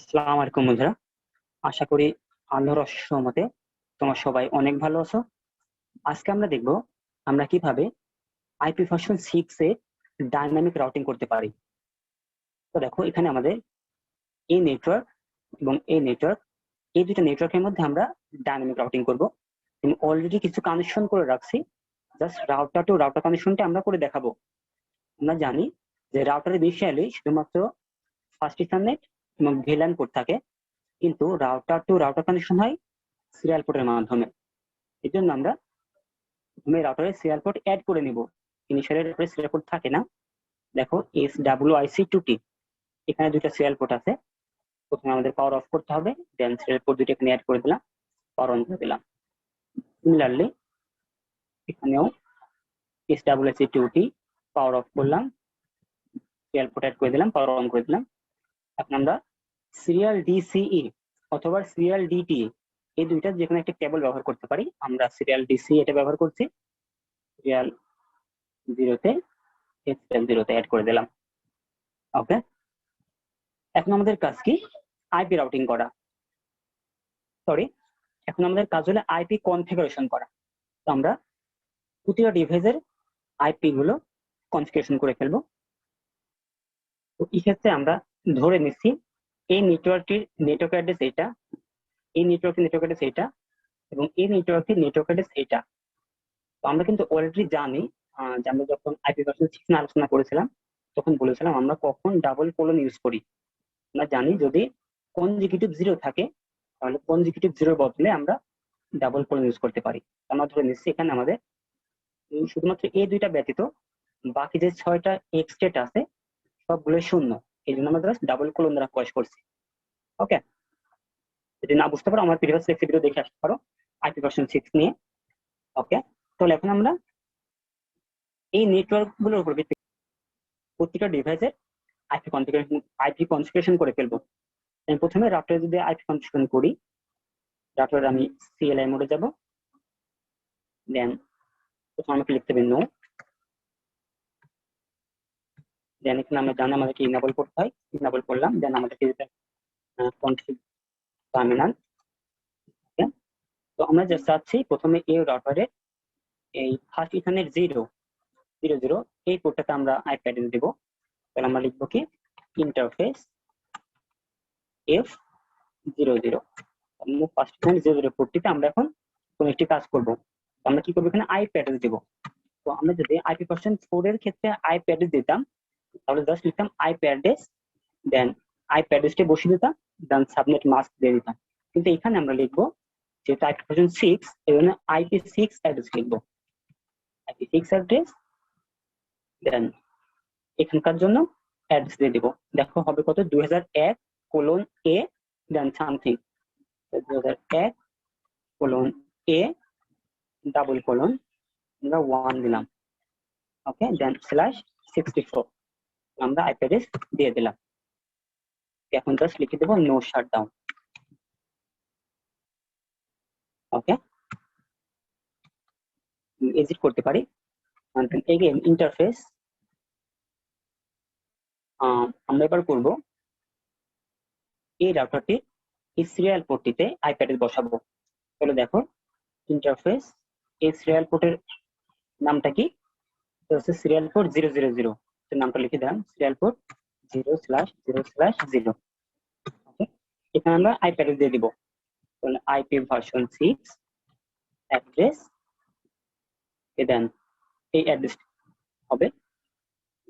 আসসালামু আলাইকুম বন্ধুরা। আশা করি আল্লাহর অশেষ রহমতে তোমরা সবাই অনেক ভালো আছো। আজকে আমরা দেখব আমরা কিভাবে আইপি ভার্সন 6 এ ডাইনামিক রাউটিং করতে পারি। তো দেখো এখানে আমাদের এই নেটওয়ার্ক এবং এই দুটো নেটওয়ার্কের মধ্যে আমরা ডাইনামিক রাউটিং করব। আমি অলরেডি কিছু কানেকশন করে রাখছি, জাস্ট রাউটার টু রাউটার কানেকশনটা আমরা করে দেখাবো। আমরা জানি যে রাউটারের বিষয়ে শুধুমাত্র ফার্স্ট ইথারনেট এবং ভিল্যান পোর্ট থাকে, কিন্তু রাউটার টু রাউটার কানেকশন হয় সিরিয়াল পোর্টের মাধ্যমে। এই জন্য আমরা প্রথমে রাউটারে সিরিয়াল পোর্ট অ্যাড করে নিব। ইনিশিয়ালি রাউটারে সিরিয়াল পোর্ট থাকে না। দেখো SWIC2T, এখানে দুইটা সিরিয়াল পোর্ট আছে। প্রথমে আমাদের পাওয়ার অফ করতে হবে, দেন সিরিয়াল পোর্ট দুইটা এখানে অ্যাড করে দিলাম, পাওয়ার অন করে দিলাম। সিমিলারলি এখানেও SWIC2T পাওয়ার অফ করলাম, সিরিয়াল পোর্ট অ্যাড করে দিলাম, পাওয়ার অন করে দিলাম। এখন আমরা সিরিয়াল DCE অথবা সিরিয়াল DTE এই দুইটা যে কোনো একটা কেবল ব্যবহার করতে পারি। আমরা সিরিয়াল DCE এটা ব্যবহার করছি, সিরিয়াল 0-তে সিরিয়াল 0-তে অ্যাড করে দিলাম। ওকে, এখন আমাদের কাজ কি? আইপি রাউটিং করা। এখন আমাদের কাজ হলো আইপি কনফিগারেশন করা। তো আমরা প্রতিটা ডিভাইসের আইপি গুলো কনফিগারেশন করে ফেলবো। তো এই ক্ষেত্রে আমরা ধরে নিচ্ছি এই নেটওয়ার্কটির নেটওয়ার্ক অ্যাড্রেস এইটা, এই নেটওয়ার্কের নেটওয়ার্ক অ্যাড্রেস এইটা, এবং এই নেটওয়ার্কের নেটওয়ার্ক অ্যাড্রেস এইটা। তো আমরা কিন্তু অলরেডি জানি যে আমরা যখন আইপি ভার্সন 6 নিয়ে আলোচনা করেছিলাম তখন বলেছিলাম আমরা কখন ডাবল কোলন ইউজ করি। আমরা জানি যদি কনজিকিউটিভ 0 থাকে তাহলে কনজিকিউটিভ 0 বদলে আমরা ডাবল কোলন ইউজ করতে পারি। আমরা ধরে নিচ্ছি এখানে আমাদের শুধুমাত্র এই দুইটা ব্যতীত বাকি যে 6টা এক্সটেট আছে সবগুলো শূন্য, এই জন্য আমরা ডাবল কোলন দ্বারা প্রকাশ করছি। ওকে, যদি না বুঝতে পারো আমার প্রিভিয়াস লেকচার ভিডিও দেখে আসতে পারো আইপি ভার্সন 6 নিয়ে। ওকে, তাহলে এখন আমরা এই নেটওয়ার্ক গুলোর উপর ভিত্তি প্রত্যেকটা ডিভাইসের আইপি কনফিগারেশন করে ফেলবো। আমি প্রথমে রাউটারে যদি আইপি কনফিগারেশন করি, রাউটারে আমি CLI মোডে যাব, দেন প্রথমে আমাকে লিখতে হবে নো, দেন এখানে আমরা জানি আমাদেরকে ইনেবল করতে হয়, ইনেবল করলাম, দেন আমাদেরকে যেটা কনফিগ টার্মিনাল। তো আমরা যা চাচ্ছি প্রথমে এই রাউটারে এই ফার্স্ট ইথারনেট 0 এই পোর্টটাতে আমরা আইপি অ্যাড্রেস দেব। তাহলে আমরা লিখবো কি ইন্টারফেস F00। ফার্স্ট ইথারনেট 0 পোর্টটিতে আমরা এখন কোন একটি কাজ করব। আমরা কি করবো, এখানে আইপি অ্যাড্রেস দেব। তো আমরা যদি আইপি ভার্সন 4 এর ক্ষেত্রে আইপি অ্যাড্রেস দিতাম তাহলে জাস্ট লিখতাম আইপি অ্যাড্রেস, দেন আইপি অ্যাড্রেসটি বসিয়ে দিতাম, দেন সাবনেট মাস্ক দিয়ে দিতাম। কিন্তু এখানে আমরা লিখবো যেহেতু আইপি ভার্সন 6 এই জন্য IP6 অ্যাড্রেস লিখবো, IP6 অ্যাড্রেস, দেন এখানকার জন্য অ্যাড্রেস দিয়ে দিব। দেখো হবে কত 2001:A দেন সামথিং, 2001:A ডাবল কোলন আমরা 1 দিলাম। ওকে, দেন /64 আমরা আইপি অ্যাড্রেস দিয়ে দিলাম। এখন জাস্ট লিখে দেবো নো শাটডাউন। ওকে, এক্সিট করতে পারি। এগেইন ইন্টারফেস আমরা এবার করব এই রাউটারটি এই সিরিয়াল পোর্টটিতে আইপি অ্যাড্রেস বসাবো। তাহলে দেখো ইন্টারফেস এই সিরিয়াল পোর্টের নামটা কি, হচ্ছে সিরিয়াল পোর্ট 000, নামটা লিখে দিলাম সিরিয়াল পোর্ট 0/0/0। ওকে, এখানে আমরা আইপি অ্যাড্রেস দিয়ে দিব। তাহলে আইপি ভার্সন 6 অ্যাড্রেস, দেন এই অ্যাড্রেস হবে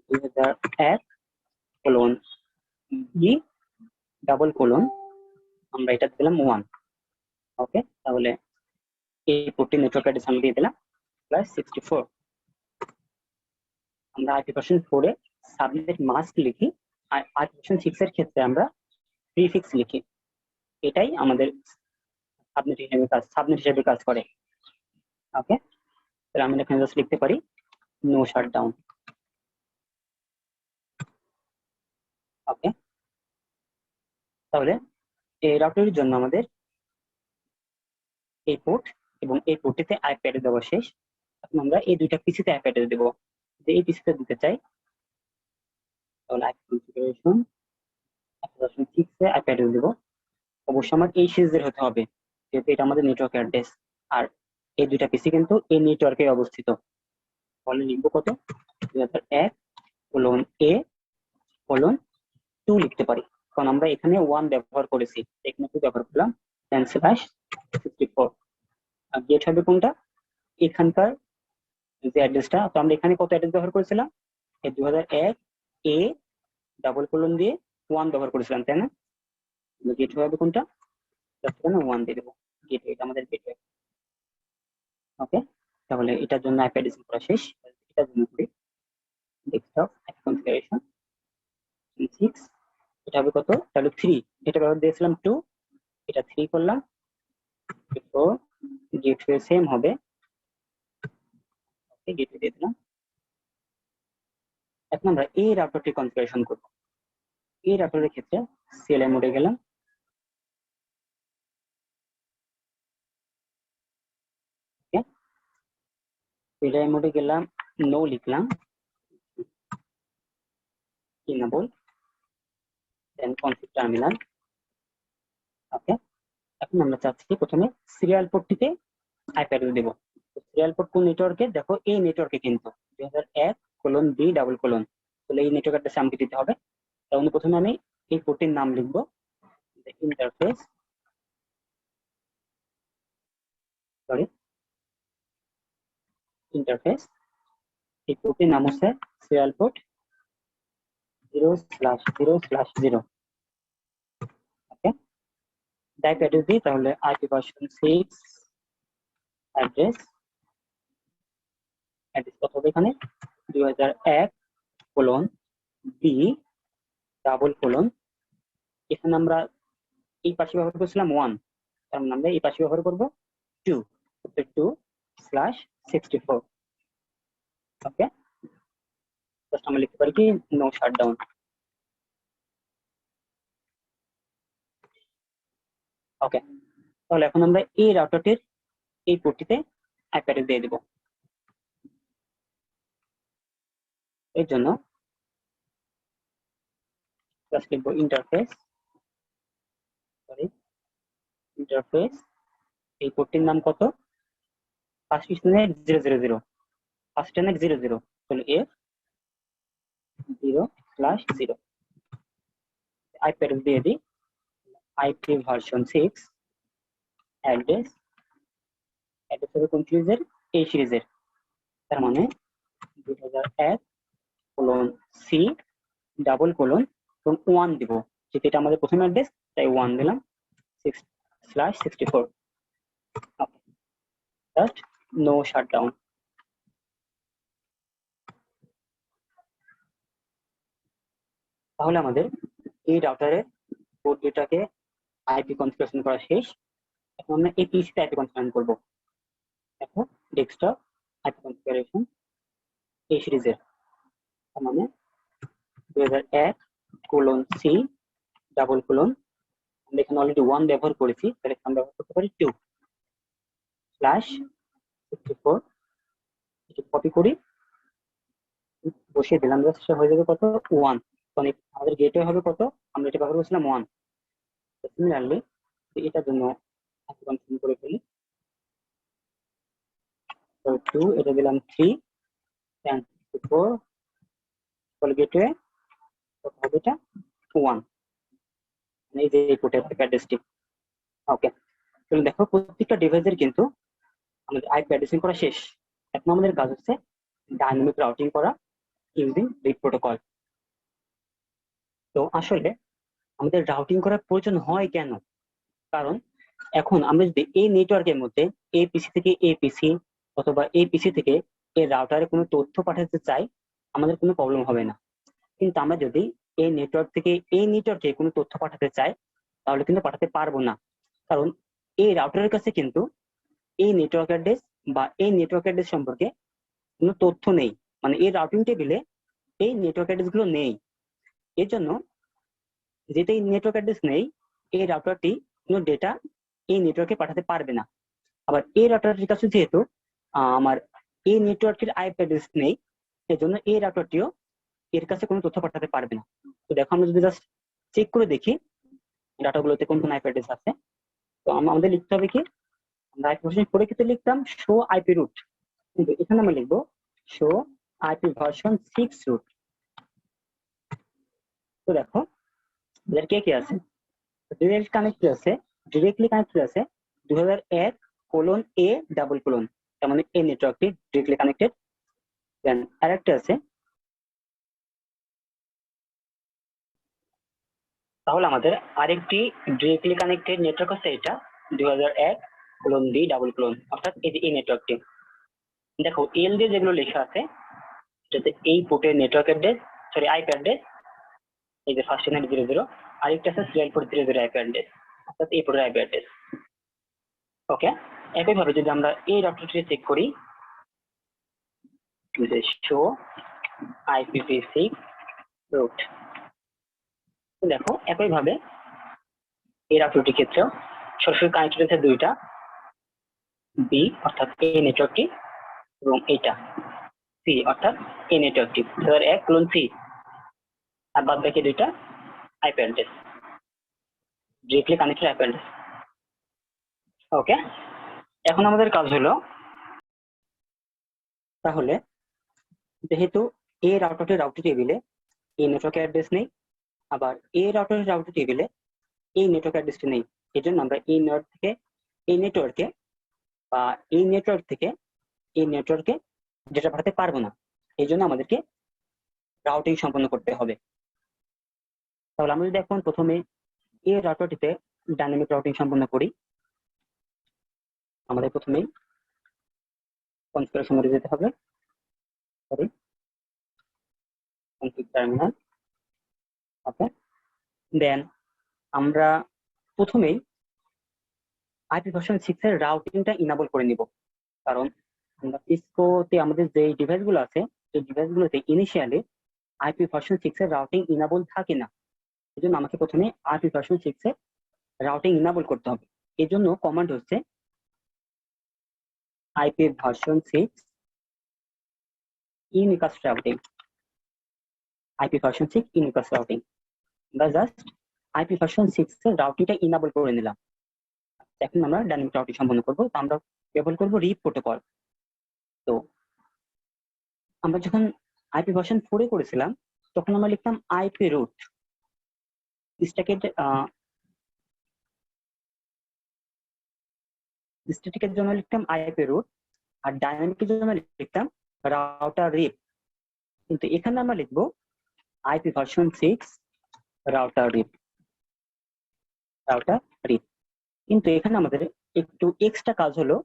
2001:E ডাবল কোলন আমরা এটা দিলাম 1। ওকে, তাহলে এই পোর্টটি নেটওয়ার্ক অ্যাড্রেস আমি দিয়ে দিলাম +64। আমরা আইপি ভার্সন 4 এ সাবনেট মাস্ক লিখি, আর আইপি ভার্সন 6 এর ক্ষেত্রে আমরা প্রিফিক্স লিখি। এটাই আমাদের সাবনেট হিসেবে কাজ করে। ওকে, তাহলে আমরা এখানে জাস্ট লিখতে পারি নো শাটডাউন। ওকে, তাহলে এই রাউটারের জন্য আমাদের এই পোর্ট এবং এই পোর্টটিতে আইপি অ্যাড্রেস দেওয়া শেষ। এখন আমরা এই দুইটা পিসিতে আইপি অ্যাড্রেস দেবো। যে এই পিসিতে দিতে চাই তাহলে আইপি কনফিগারেশন ভার্সন 6 এ আইপি অ্যাড্রেস দিব। অবশ্যই আমার এই সিরিজের হতে হবে, যেহেতু এটা আমাদের নেটওয়ার্ক অ্যাড্রেস। আর এই দুইটা পিসি কিন্তু এই নেটওয়ার্কে অবস্থিত। তাহলে লিখবো কত, 2001:A:2 লিখতে পারি, কারণ আমরা এখানে 1 ব্যবহার করেছি, এখানে 2 ব্যবহার করলাম। 10/64। আর গেট হবে কোনটা, এখানকার যে অ্যাড্রেসটা, তো আমরা এখানে কত অ্যাড্রেস ব্যবহার করেছিলাম, এই 2001:A:1 দিয়ে 1 ব্যবহার করেছিলাম, তাই না? গেট হবে কোনটা, এখানে 1 দিয়ে দেবো, গেট, এটা আমাদের গেট। ওকে, তাহলে এটার জন্য আইপি অ্যাড্রেসিং করা শেষ। এটার জন্য করি ডেস্কটপ কনফিগারেশন 6, এটা হবে কত, তাহলে 3, এটা ব্যবহার দিয়েছিলাম 2, এটা 3 করলাম। তো গেটওয়ে সেম হবে, ওকে, গেটওয়ে দিয়ে দিলাম। এখন আমরা এই রাউটারটি কনফিগারেশন করব। এই রাউটারের ক্ষেত্রে সিএলআই মোডে গেলাম, ওকে, সিএলআই মোডে গেলাম, নো লিখলাম, enable, দেন কনফিগ টার্মিনাল। ওকে, এখন আমরা চাচ্ছি প্রথমে সিরিয়াল পোর্টটিতে আইপি অ্যাড্রেস দেব। সিরিয়াল পোর্ট কোন নেটওয়ার্কে, দেখো এই নেটওয়ার্কে কিন্তু 2001:B:, তাহলে এই নেটওয়ার্ক অ্যাড্রেস আমাকে দিতে হবে। তাহলে প্রথমে আমি এই পোর্টের নাম লিখবো, ইন্টারফেস, সরি, ইন্টারফেস। এই পোর্টের নাম হচ্ছে সিরিয়াল পোর্ট 0/0/0। ওকে, আইপি অ্যাড্রেস দিই, তাহলে আইপি ভার্সন 6 অ্যাড্রেস কত হবে এখানে, 2001:B:, এখানে আমরা এই পাশে ব্যবহার করছিলাম 1, তার মানে আমরা এই পাশে ব্যবহার করব 2, 2/64। ওকে, জাস্ট আমরা লিখতে পারি কি, নো শাটডাউন। ওকে, তাহলে এখন আমরা এই রাউটারটির এই পোর্টটিতে আইপি অ্যাড্রেস দিয়ে দেব। এর জন্য জাস্ট লিখবো ইন্টারফেস, সরি, ইন্টারফেস, এই পোর্টটির নাম কত, ফার্স্ট নেট 000, ফার্স্ট নেট 00, তাহলে F0/0। আইপি অ্যাড্রেস দিয়ে দিই, আইপি ভার্সন 6 অ্যাড্রেস, অ্যাড্রেস হবে কোন সিরিজের, এই সিরিজের, তার মানে 2001:C:, এবং 1 দিব, যেটা এটা আমাদের প্রথম অ্যাড্রেস, তাই 1 দিলাম, 6/64। Just no shutdown. তাহলে আমাদের এই রাউটারের পোর্ট দুটাকে আইপি কনফিগারেশন করা শেষ। এখন আমরা এই পিসিতে আইপি কনফিগারেশন করব। দেখো, ডেস্কটপ আইপি কনফিগারেশন এই সিরিজের, তার মানে 2001:C:, আমরা এখানে অলরেডি 1 ব্যবহার করেছি, তাহলে আমরা ব্যবহার করতে পারি 2/64। এটা কপি করি, বসিয়ে দিলাম, জাস্ট হয়ে যাবে কত, 1, কারণ আমাদের গেটওয়ে হবে কত, আমরা এটা ব্যবহার করেছিলাম 1। সিমিলারলি এটার জন্য কনফার্ম করে ফেলি, তো 2, এটা দিলাম 3, 10/64, তাহলে গেটওয়ে কত হবে, এটা 1, এই যে এই পোর্টের অ্যাড্রেসটি। ওকে, তাহলে দেখো প্রত্যেকটা ডিভাইসের কিন্তু আমাদের আইপি অ্যাড্রেসিং করা শেষ। এখন আমাদের কাজ হচ্ছে ডাইনামিক রাউটিং করা ইউজিং রিড প্রোটোকল। তো আসলে আমাদের রাউটিং করার প্রয়োজন হয় কেন, কারণ এখন আমরা যদি এই নেটওয়ার্কের মধ্যে এই পিসি থেকে এই পিসি, অথবা এই পিসি থেকে এই রাউটারে কোনো তথ্য পাঠাতে চাই, আমাদের কোনো প্রবলেম হবে না। কিন্তু আমরা যদি এই নেটওয়ার্ক থেকে এই নেটওয়ার্কে কোনো তথ্য পাঠাতে চাই, তাহলে কিন্তু পাঠাতে পারবো না, কারণ এই রাউটারের কাছে কিন্তু এই নেটওয়ার্ক অ্যাড্রেস বা এই নেটওয়ার্ক অ্যাড্রেস সম্পর্কে কোনো তথ্য নেই, মানে এই রাউটিং টেবিলে এই নেটওয়ার্ক অ্যাড্রেস গুলো নেই। এর জন্য যেটা এই নেটওয়ার্ক অ্যাড্রেস নেই, এই রাউটারটি কোনো ডেটা এই নেটওয়ার্কে পাঠাতে পারবে না। আবার এই রাউটারটির কাছে যেহেতু আমার এই নেটওয়ার্কের আইপি অ্যাড্রেস নেই, এজন্য এই রাউটারটিও এর কাছে কোনো তথ্য পাঠাতে পারবে না। তো দেখো, আমরা যদি জাস্ট চেক করে দেখি ডাটাগুলোতে কোন কোন আইপি অ্যাড্রেস আছে। তো আমাদের লিখতে হবে কি, আমরা আইপি ভার্সন 4 এর ক্ষেত্রে লিখতাম শো আইপি রুট, কিন্তু এখানে আমরা লিখবো শো আইপি ভার্সন 6 রুট। তো দেখো এদের কে কে আছে, ডিরেক্টলি কানেক্টেড আছে 2001:A::, তার মানে এই নেটওয়ার্কটি ডিরেক্টলি কানেক্টেড। দেন আরেকটা আছে, তাহলে আমাদের আরেকটি ডিরেক্টলি কানেক্টেড নেটওয়ার্ক আছে, এটা 2001:B:, অর্থাৎ এই যে এই নেটওয়ার্কটি। দেখো এল দিয়ে যেগুলো লেখা আছে সেটাতে এই পোর্টের network address, sorry IP address, এই যে 192.0.0, আরেকটা আছে 3.4.0.0 আইপি অ্যাড্রেস, অর্থাৎ এই পোর্টের আইপি অ্যাড্রেস। ওকে, একইভাবে যদি আমরা এই রাউটারটি চেক করি, শো IPv6 রুট, দেখো একইভাবে এই রাউটারটির ক্ষেত্রেও সরাসরি কানেক্টেড আছে দুইটা, বি অর্থাৎ এই নেটওয়ার্কটি, এবং এইটা সি অর্থাৎ এই নেটওয়ার্কটি 2001:C, আর বাদ বাকি দুইটা IP address, directly connected IP address. Okay, এখন আমাদের কাজ হলো, তাহলে যেহেতু এই রাউটারটির রাউটার টেবিলে এই নেটওয়ার্ক অ্যাড্রেস নেই, আবার এই রাউটারের রাউটার টেবিলে এই নেটওয়ার্ক অ্যাড্রেসটি নেই, এই জন্য আমরা এই নেটওয়ার্কে বা এই নেটওয়ার্কে ডেটা পাঠাতে পারবো না। এই জন্য আমাদেরকে রাউটিং সম্পন্ন করতে হবে। তাহলে আমরা যদি এখন প্রথমে এই রাউটারটিতে ডাইনামিক রাউটিং সম্পন্ন করি, আমাদের প্রথমেই কনফিগারেশন মোডে যেতে হবে, সরি কনফিগ টার্মিনাল। ওকে, দেন আমরা প্রথমেই আইপি ভার্সন 6 এর রাউটিংটা ইনাবল করে নিব, কারণ আমরা সিসকোতে আমাদের যে ডিভাইসগুলো আছে সেই ডিভাইসগুলোতে ইনিশিয়ালি আইপি ভার্সন 6 এর রাউটিং ইনাবল থাকে না। এই জন্য আমাকে প্রথমে আইপি ভার্সন 6 এর রাউটিং ইনাবল করতে হবে। এই জন্য কমান্ড হচ্ছে IP version 6 unicast routing, IP version 6 unicast routing. আমরা জাস্ট আইপি ভার্সন 6 এর রাউটিংটা ইনাবল করে নিলাম। এখন আমরা ডাইনামিক রাউটিং সম্পন্ন করব, তো আমরা ব্যবহার করব রিপ প্রোটোকল। তো আমরা যখন আইপি ভার্সন 4 এ করেছিলাম তখন আমরা লিখতাম আইপি রুট, স্ট্যাটিকের জন্য লিখতাম আইপি রুট, আর ডাইনামিকের জন্য লিখতাম রাউটার রিপ। কিন্তু এখানে আমরা লিখবো আইপি ভার্সন 6 রাউটার রিপ। কিন্তু এখানে আমাদের একটু এক্সট্রা কাজ হলো,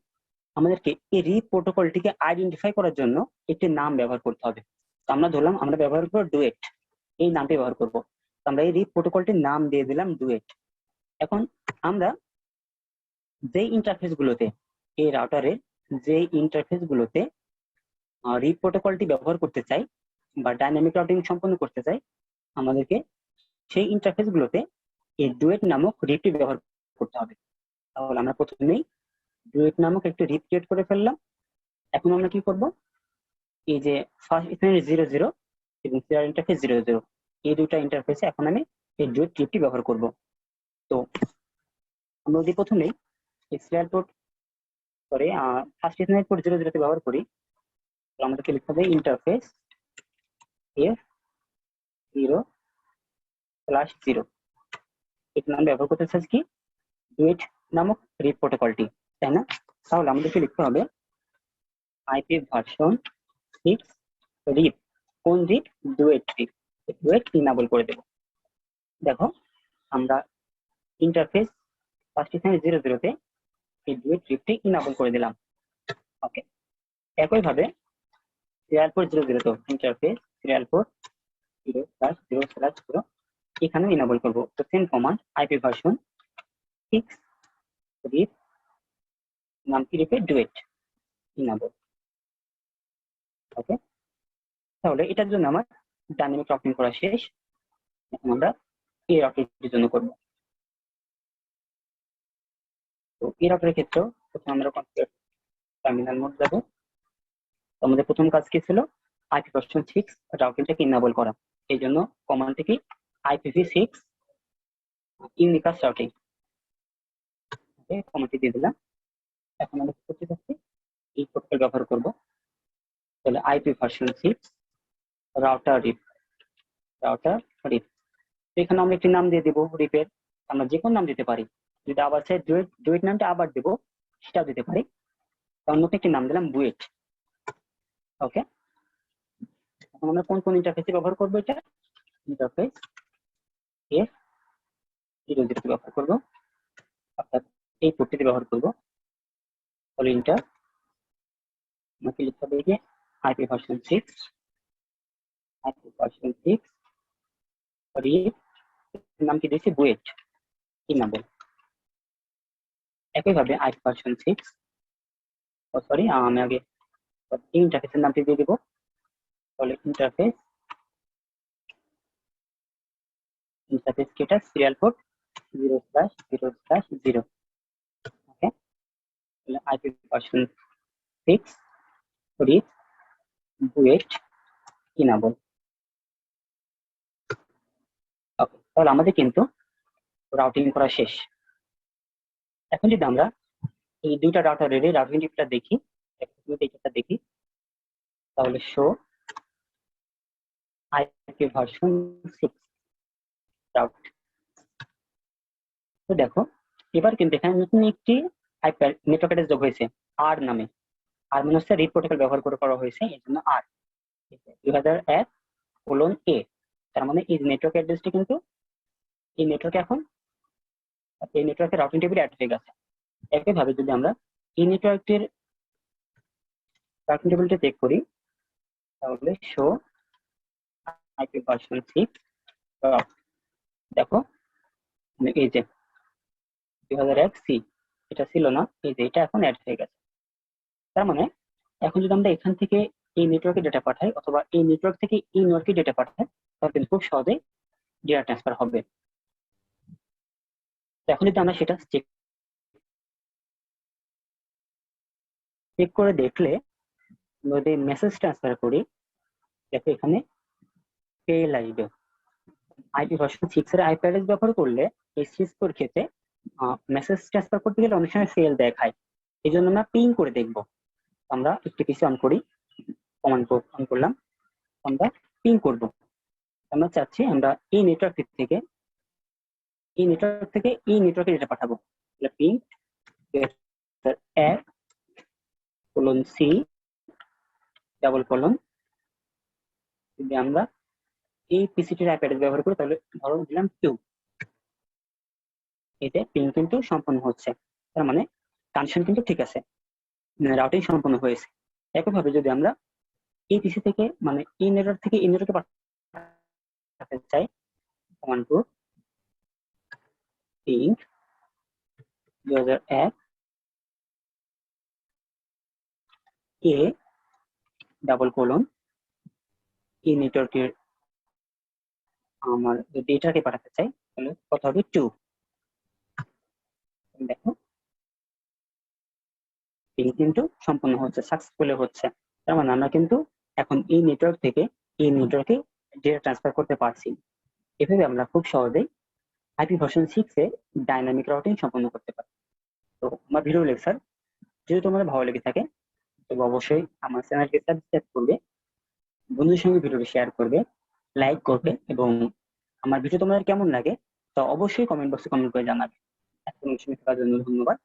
আমাদেরকে এই রিপ প্রোটোকলটিকে আইডেন্টিফাই করার জন্য একটি নাম ব্যবহার করতে হবে। তো আমরা ধরলাম আমরা ব্যবহার করবো ডুয়েট, এই নামটি ব্যবহার করব। তো আমরা এই রিপ প্রোটোকলটির নাম দিয়ে দিলাম ডুয়েট। এখন আমরা যে ইন্টারফেস গুলোতে, এই রাউটারের যে ইন্টারফেস গুলোতে রিপ প্রোটোকলটি ব্যবহার করতে চাই বা ডাইনামিক রাউটিং সম্পন্ন করতে চাই, আমাদেরকে সেই ইন্টারফেস গুলোতে এই ডুয়েট নামক রিপটি ব্যবহার করতে হবে। তাহলে আমরা প্রথমেই ডুয়েট নামক একটি রিপ ক্রিয়েট করে ফেললাম। এখন আমরা কি করব, এই যে ফার্স্ট এখানে 00 এবং সিরিয়াল ইন্টারফেস 00, এই দুটো ইন্টারফেসে এখন আমি এই ডুয়েট রিপটি ব্যবহার করব। তো আমরা যদি প্রথমেই এই serial port first ethernet port 00 তে ব্যবহার করি, তো আমাদেরকে লিখতে হবে ইন্টারফেস F0/0। এখানে আমরা ব্যবহার করতে চাচ্ছি কি, ডুয়েট নামক রিপ প্রোটোকলটি, তাই না? তাহলে আমাদেরকে লিখতে হবে আইপি ভার্সন 6 রিপ। কোন রিপ? ডুয়েট রিপ। ডুয়েট ইনাবল করে দেব। দেখো আমরা ইন্টারফেস ফার্স্ট এখানে 00 তে এই ডুয়েট রিপটি ইনাবল করে দিলাম। ওকে, একইভাবে সিরিয়াল পোর্ট 00 তো ইন্টারফেস সিরিয়াল পোর্ট 0/0/0 এখানেও ইনাবল করব। তো সেম কমান্ড আইপি ভার্সন 6 রিপ, নাম কি রিপে? Duet enable. ওকে, তাহলে এটার জন্য আমার ডাইনামিক রাউটিং করা শেষ। এখন আমরা এই রাউটারটির জন্য করব। তো এই রাউটারের ক্ষেত্রেও প্রথমে আমরা কনফিগার টার্মিনাল মোড যাব। আমাদের প্রথম কাজ কি ছিল? আইপি ভার্সন 6 রাউটিংটাকে ইনাবল করা। এই জন্য কমান্ডটি কি, IPv6 ইউনিকাস্ট রাউটিং। ওকে, কমাটি দিয়ে দিলাম। এখন আমরা কি করতে যাচ্ছি, এই প্রোটোকল ব্যবহার করব। তাহলে আইপি ভার্সন 6 রাউটার রিপ, রাউটার রিপ। এখানে আমরা একটি নাম দিয়ে দেবো রিপের, আমরা যে কোনো নাম দিতে পারি। যদি আবার চাই ডুয়েট নামটা আবার দেবো, সেটাও দিতে পারি। তার মধ্যে একটি নাম দিলাম বুয়েট। ওকে, এখন আমরা কোন কোন ইন্টারফেসে ব্যবহার করবো, এটা ইন্টারফেস F00 ব্যবহার করবো, অর্থাৎ এই পোর্টটি ব্যবহার করবো। তাহলে ইন্টার আমাকে লিখতে হবে যে আইপি ভার্সন 6 রিপ, নাম কি দিয়েছি বুয়েট, কি নাম বল। একইভাবে আইপি ভার্সন 6, সরি আমি আগে ইন্টারফেসের নামটি দিয়ে দেবো। তাহলে ইন্টারফেস স্ট্যাটাস সিরিয়াল পোর্ট 0/0/0। ওকে, তাহলে আইপি ভার্সন 6 রিপ বুয়েট কি নাম বল। ওকে, তাহলে আমাদের কিন্তু রাউটিং করা শেষ। এখন যদি আমরা এই দুইটা রাউটারের রাউটিং টিপটা দেখি, দেখি, তাহলে শো আইপি ভার্সন 6 রাউট। তো দেখো, এবার কিন্তু এখানে নতুন একটি নেটওয়ার্ক অ্যাড্রেস যোগ হয়েছে আর নামে। আর মানে হচ্ছে রিড প্রোটোকল ব্যবহার করে করা হয়েছে, এই জন্য আর 2001:A। তার মানে এই নেটওয়ার্ক অ্যাড্রেসটি কিন্তু এই নেটওয়ার্কে এখন এই নেটওয়ার্কের রাউটিং টেবিলে অ্যাড হয়ে গেছে। একইভাবে যদি আমরা এই নেটওয়ার্কের রাউটিং টেবিলটা চেক করি, তাহলে শো আইপি ভার্সন 6 দেখো, এই যে 2001C এটা ছিল না, এই যে এটা এখন অ্যাড হয়ে গেছে। তার মানে এখন যদি আমরা এখান থেকে এই নেটওয়ার্কে ডেটা পাঠাই, অথবা এই নেটওয়ার্ক থেকে এই নেটওয়ার্কে ডেটা পাঠাই, তাহলে কিন্তু খুব সহজেই ডেটা ট্রান্সফার হবে। এখন যদি আমরা সেটা চেক করে দেখলে, যদি মেসেজ ট্রান্সফার করি, দেখো এখানে ফেল আসবে। আইপি ভার্সন 6 এর আইপি অ্যাড্রেস ব্যবহার করলে এই সিসকোর ক্ষেত্রে মেসেজ ট্রান্সফার করতে গেলে অনেক সময় ফেল দেখায়। এই জন্য আমরা পিং করে দেখবো। আমরা একটি পিসি অন করি, কমান্ড অন করলাম, আমরা পিং করব। আমরা চাচ্ছি আমরা এই নেটওয়ার্ক থেকে এই নেটওয়ার্কে ডেটা পাঠাবো। তাহলে পিং C:\, যদি আমরা এই পিসিটির আইপি অ্যাড্রেস ব্যবহার করি, তাহলে ধরো দিলাম 2, এতে পিং কিন্তু সম্পন্ন হচ্ছে। তার মানে কানেকশন কিন্তু ঠিক আছে, রাউটিং সম্পন্ন হয়েছে। একইভাবে যদি আমরা এই পিসি থেকে মানে এই নেটওয়ার্ক থেকে এই নেটওয়ার্কে পাঠাতে চাই, কমান্ড পিং 2001:A:, এই নেটওয়ার্কের আমার যদি এটাকে পাঠাতে চাই, তাহলে কত হবে 2। দেখো পিং কিন্তু সম্পন্ন হচ্ছে, সাকসেসফুলি হচ্ছে। তার মানে আমরা কিন্তু এখন এই নেটওয়ার্ক থেকে এই নেটওয়ার্কে ডেটা ট্রান্সফার করতে পারছি। এভাবে আমরা খুব সহজেই আইপি ভার্সন 6 এ ডাইনামিক রাউটিং সম্পন্ন করতে পারি। তো আমার ভিডিও লেকচার যদি তোমাদের ভালো লেগে থাকে, তবে অবশ্যই আমার চ্যানেলকে সাবস্ক্রাইব করবে, বন্ধুদের সঙ্গে ভিডিওটি শেয়ার করবে, লাইক করবে, এবং আমার ভিডিও তোমাদের কেমন লাগে তা অবশ্যই কমেন্ট বক্সে কমেন্ট করে জানাবে। এতক্ষণ সময় থাকার জন্য ধন্যবাদ।